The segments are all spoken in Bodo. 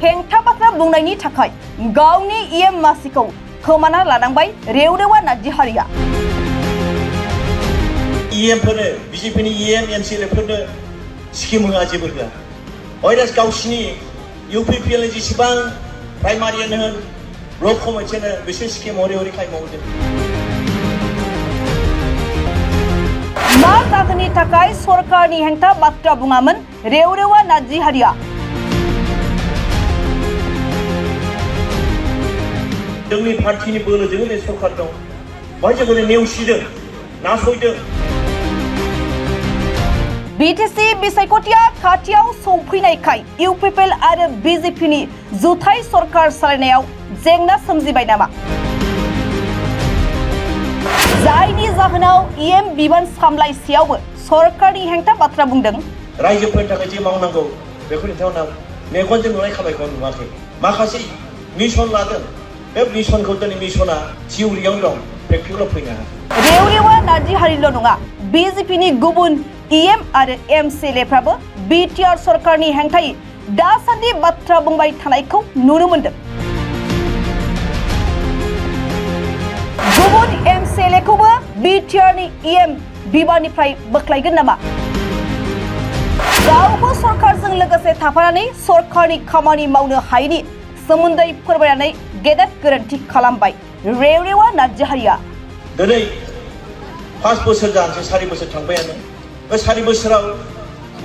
हेंथा बाथ्रा बुंनायनि थाखाय गावनि इएम मासिखौ खोमाना लानांबाय रेवरेवा नारजि हारिया। इएमफोरनो बिजेपिनि इएम एमसिएलएफोरनो स्किम होआ जेबो होआ। अयदास गावसिनि इउपिपिएलनि जेसेबां प्राइमारियानो होन ब्लक कमिटियानो बिसोर स्किम हरै हरै खालामबावदों। मा जाहोननि थाखाय सरकारनि हेंथा बाथ्रा बुङामोन रेवरेवा नारजि हारिया? जोंनि पार्टिनि बोलोजों बे सरकार दं, बेवहाय जोङो नेवसिदों, नासयदों। बिटिसि बिसायख'थिया खाथियाव सौफैनायखाय इउपिपिएल आरो बिजेपिनि जुथाइ सरकार सालायनायाव जेंना सोमजिबाय नामा? जायनि जाहोनाव इएम बिबान सामलायसेयावबो सरकारनि हेंथा बाथ्रा बुंदों। रायजोफोरनि थाखाय जे मावनांगौ बेखौ नोंथांमोना मेगनजों नुनाय खामानिखौ नुवाखै। माखासे मिशन लादों, बे मिशनखौ दिनै मिशना थिउरियाव दं, प्रेक्टिकेलाव फैनो हाया। रेवरेवा नारजि हारिल' नङा, बिजेपिनि गुबुन इएम आरो एमसिएलएफ्राबो बिटिआर सरकारनि हेंथायै दासान्दि बाथ्रा बुंबाय थानायखौ नुनो मोन्दों। गुबुन एमसिएलएखौबो बिटिआरनि इएम बिबाननिफ्राय बोख्लायगोन नामा? गावबो सरकारजों लोगोसे थाफानानै सरकारनि खामानि मावनो हायैनि सोमोन्दै फोरमायनानै गेदेर गोरोन्थि खालामबाय रेवरेवा नारजि हारिया। दिनै 5 बोसोर जानोसै, 4 बोसोर थांबायानो। बे 4 बोसोराव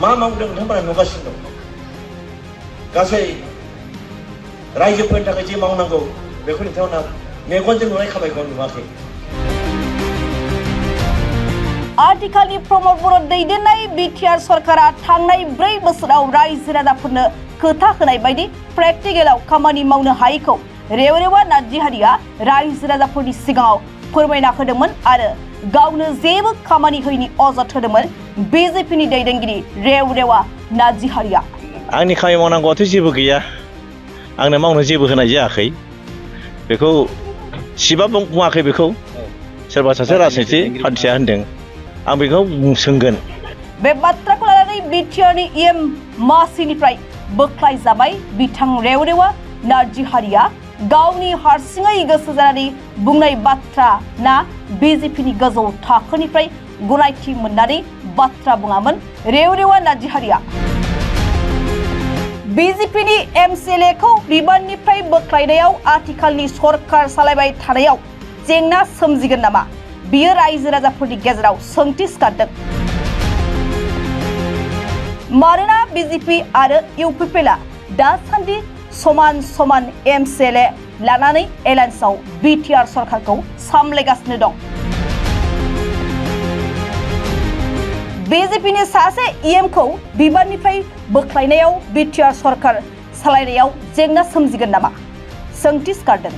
मा मावदों नोंथांमोना नुगासिनो दं। गासै रायजोफोरनि थाखाय जे मावनांगौ बेखौ नोंथांमोना मेगनजों नुनाय खामानिखौ नुवाखै। आथिखालनि प्रमद बर' दैदेननाय बिटिआर सरकारा थांनाय 4 बोसोराव रायजो राजाफोरनो खोथा होनाय बायदि प्रेक्टिकेलाव खामानि मावनो हायैखौ रेवरेवा नारजि हारिया रायजो राजाफोरनि सिगाङाव फोरमायना होदोंमोन आरो गावनो जेबो खामानि होयैनि अजद होदोंमोन बिजेपिनि दैदेनगिरि रेवरेवा नारजि हारिया। आंनि खामानि मावनांगौआथ' जेबो गैया, आंनो मावनो जेबो होनाय जायाखै। बेखौ सिबा बुङाखै, बेखौ सोरबा सासे राजनिति पार्टिया होनदों। आं बेखौ सोंगोन। बे बाथ्राखौ लानानै बिटिआरनि इएम मासिनिफ्राय बोख्लायजाबाय बिथां रेवरेवा नारजि हारिया गावनि हारसिङै गोसो जानानै बुंनाय बाथ्रा ना बिजेपिनि गोजौ थाखोनिफ्राय गनायथि मोननानै बाथ्रा बुङामोन रेवरेवा नारजि हारिया। बिजेपिनि एमसिएलएखौ बिबाननिफ्राय बोख्लायनायाव आथिखालनि सरकार सालायबाय थानायाव जेंना सोमजिगोन नामा? बियो रायजो राजाफोरनि गेजेराव सोंथि सिखारदों। मानोना बिजेपि आरो इउपिपिएलआ दासान्दि समान समान एमसिएलए लानानै एलायन्सआव बिटिआर सरकारखौ सामलायगासिनो दं। बिजेपिनि सासे इएमखौ बिबाननिफ्राय बोख्लायनायाव बिटिआर सरकार सालायनायाव जेंना सोमजिगोन नामा? सोंथि सिखारदों।